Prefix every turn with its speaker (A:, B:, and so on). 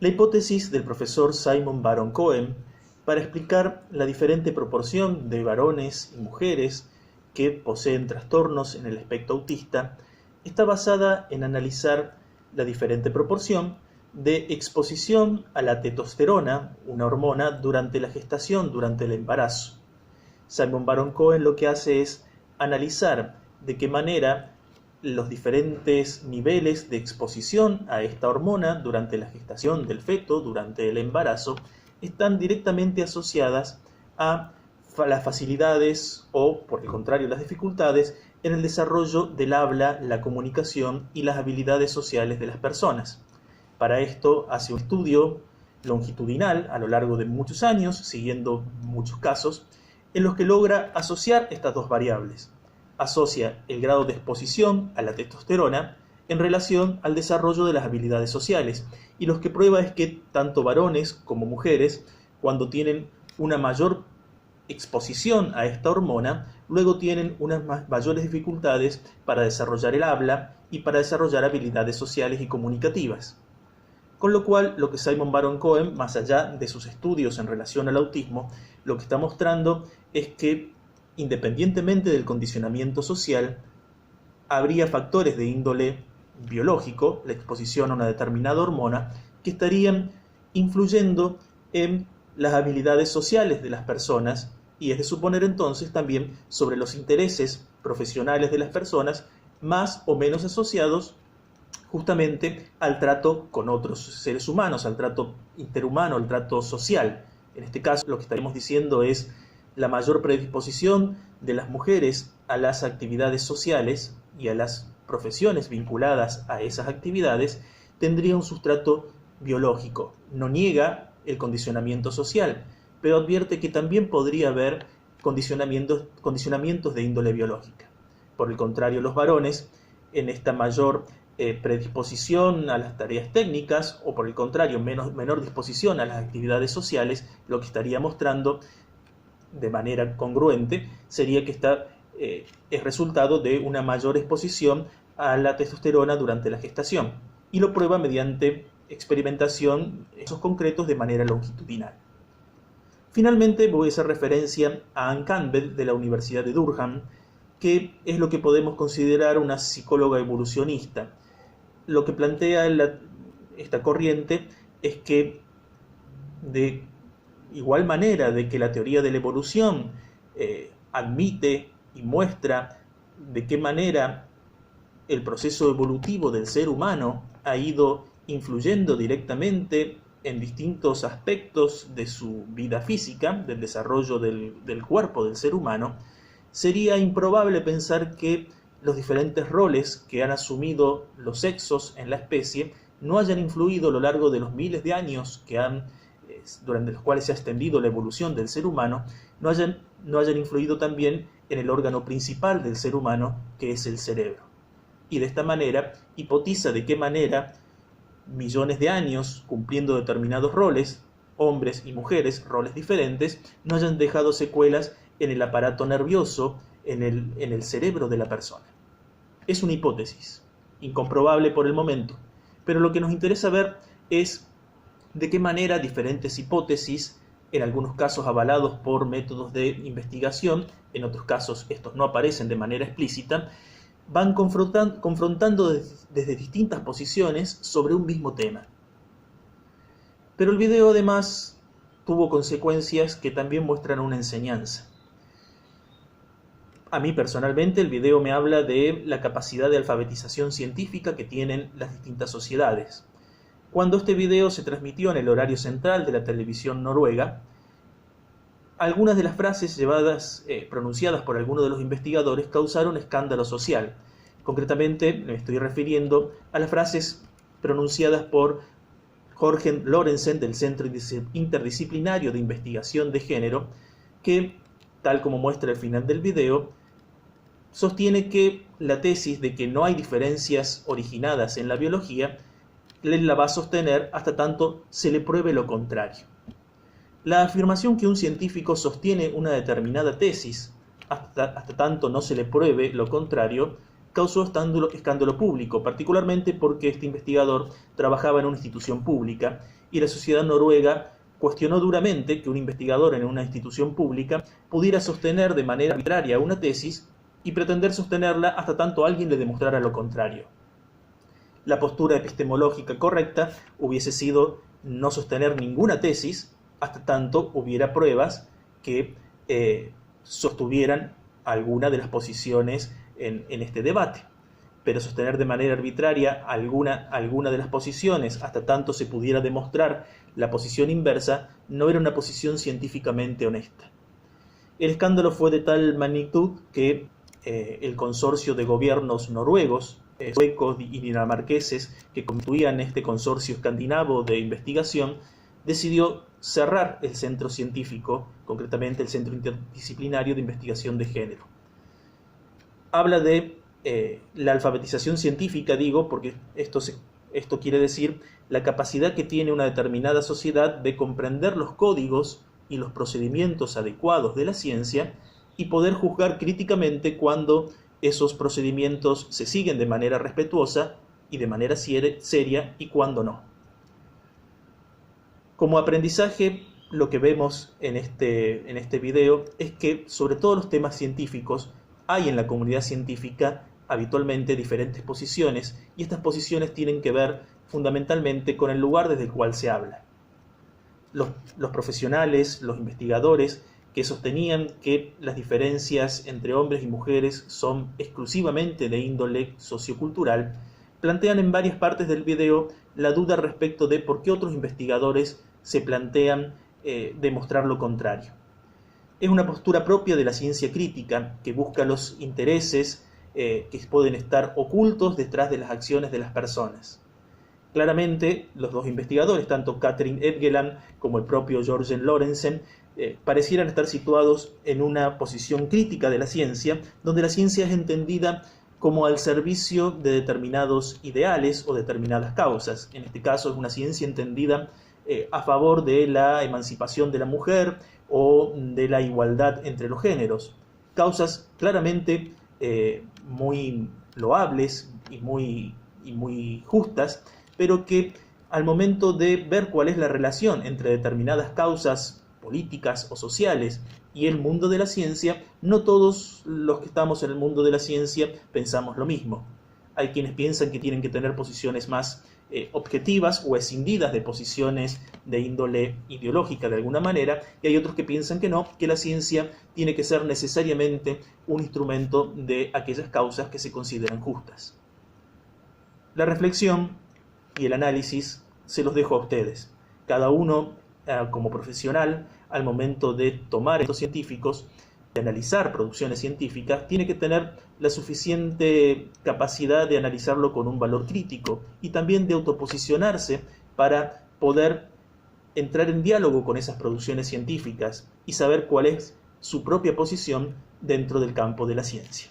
A: La hipótesis del profesor Simon Baron-Cohen para explicar la diferente proporción de varones y mujeres que poseen trastornos en el espectro autista está basada en analizar la diferente proporción de exposición a la testosterona, una hormona, durante la gestación, durante el embarazo. Simon Baron-Cohen lo que hace es analizar de qué manera los diferentes niveles de exposición a esta hormona durante la gestación del feto, durante el embarazo, están directamente asociadas a las facilidades o, por el contrario, las dificultades en el desarrollo del habla, la comunicación y las habilidades sociales de las personas. Para esto hace un estudio longitudinal a lo largo de muchos años, siguiendo muchos casos, en los que logra asociar estas dos variables. Asocia el grado de exposición a la testosterona en relación al desarrollo de las habilidades sociales, y lo que prueba es que tanto varones como mujeres, cuando tienen una mayor exposición a esta hormona, luego tienen unas mayores dificultades para desarrollar el habla y para desarrollar habilidades sociales y comunicativas. Con lo cual, lo que Simon Baron-Cohen, más allá de sus estudios en relación al autismo, lo que está mostrando es que, independientemente del condicionamiento social, habría factores de índole biológico, la exposición a una determinada hormona, que estarían influyendo en las habilidades sociales de las personas, y es de suponer entonces también sobre los intereses profesionales de las personas, más o menos asociados justamente al trato con otros seres humanos, al trato interhumano, al trato social. En este caso, lo que estaremos diciendo es la mayor predisposición de las mujeres a las actividades sociales y a las profesiones vinculadas a esas actividades tendría un sustrato biológico. No niega el condicionamiento social, pero advierte que también podría haber condicionamientos de índole biológica. Por el contrario, los varones, en esta mayor predisposición a las tareas técnicas, o por el contrario, menor disposición a las actividades sociales, lo que estaría mostrando de manera congruente sería que es resultado de una mayor exposición a la testosterona durante la gestación, y lo prueba mediante experimentación esos concretos de manera longitudinal. Finalmente voy a hacer referencia a Ann Campbell de la Universidad de Durham, que es lo que podemos considerar una psicóloga evolucionista. Lo que plantea esta corriente es que, de igual manera de que la teoría de la evolución admite y muestra de qué manera el proceso evolutivo del ser humano ha ido influyendo directamente en distintos aspectos de su vida física, del desarrollo del cuerpo del ser humano, sería improbable pensar que los diferentes roles que han asumido los sexos en la especie no hayan influido a lo largo de los miles de años durante los cuales se ha extendido la evolución del ser humano, no hayan influido también en el órgano principal del ser humano, que es el cerebro. Y de esta manera hipotiza de qué manera millones de años cumpliendo determinados roles, hombres y mujeres, roles diferentes, no hayan dejado secuelas en el aparato nervioso, en el cerebro de la persona. Es una hipótesis, incomprobable por el momento, pero lo que nos interesa ver es de qué manera diferentes hipótesis, en algunos casos avalados por métodos de investigación, en otros casos estos no aparecen de manera explícita, van confrontando desde distintas posiciones sobre un mismo tema. Pero el video además tuvo consecuencias que también muestran una enseñanza. A mí personalmente el video me habla de la capacidad de alfabetización científica que tienen las distintas sociedades. Cuando este video se transmitió en el horario central de la televisión noruega, algunas de las frases pronunciadas por algunos de los investigadores causaron escándalo social. Concretamente me estoy refiriendo a las frases pronunciadas por Jorgen Lorentzen del Centro Interdisciplinario de Investigación de Género, que, tal como muestra el final del video, sostiene que la tesis de que no hay diferencias originadas en la biología la va a sostener hasta tanto se le pruebe lo contrario. La afirmación que un científico sostiene una determinada tesis hasta tanto no se le pruebe lo contrario causó escándalo público, particularmente porque este investigador trabajaba en una institución pública y la sociedad noruega cuestionó duramente que un investigador en una institución pública pudiera sostener de manera arbitraria una tesis y pretender sostenerla hasta tanto alguien le demostrara lo contrario. La postura epistemológica correcta hubiese sido no sostener ninguna tesis hasta tanto hubiera pruebas que sostuvieran alguna de las posiciones en este debate. Pero sostener de manera arbitraria alguna de las posiciones hasta tanto se pudiera demostrar la posición inversa no era una posición científicamente honesta. El escándalo fue de tal magnitud que el consorcio de gobiernos noruegos, suecos y dinamarqueses que constituían este consorcio escandinavo de investigación, decidió cerrar el centro científico, concretamente el Centro Interdisciplinario de Investigación de Género. Habla de la alfabetización científica, digo, porque esto quiere decir la capacidad que tiene una determinada sociedad de comprender los códigos y los procedimientos adecuados de la ciencia y poder juzgar críticamente cuando esos procedimientos se siguen de manera respetuosa y de manera seria y cuando no. Como aprendizaje, lo que vemos en este video es que sobre todos los temas científicos hay en la comunidad científica habitualmente diferentes posiciones y estas posiciones tienen que ver fundamentalmente con el lugar desde el cual se habla. Los profesionales, los investigadores que sostenían que las diferencias entre hombres y mujeres son exclusivamente de índole sociocultural, plantean en varias partes del video la duda respecto de por qué otros investigadores se plantean demostrar lo contrario. Es una postura propia de la ciencia crítica que busca los intereses que pueden estar ocultos detrás de las acciones de las personas. Claramente, los dos investigadores, tanto Katrin Edgeland como el propio Jørgen Lorentzen, parecieran estar situados en una posición crítica de la ciencia, donde la ciencia es entendida como al servicio de determinados ideales o determinadas causas. En este caso es una ciencia entendida a favor de la emancipación de la mujer o de la igualdad entre los géneros. Causas claramente muy loables y muy justas, pero que al momento de ver cuál es la relación entre determinadas causas políticas o sociales y el mundo de la ciencia, no todos los que estamos en el mundo de la ciencia pensamos lo mismo. Hay quienes piensan que tienen que tener posiciones más objetivas o escindidas de posiciones de índole ideológica de alguna manera, y hay otros que piensan que no, que la ciencia tiene que ser necesariamente un instrumento de aquellas causas que se consideran justas. La reflexión y el análisis se los dejo a ustedes. Cada uno, como profesional, al momento de tomar estos científicos, de analizar producciones científicas, tiene que tener la suficiente capacidad de analizarlo con un valor crítico y también de autoposicionarse para poder entrar en diálogo con esas producciones científicas y saber cuál es su propia posición dentro del campo de la ciencia.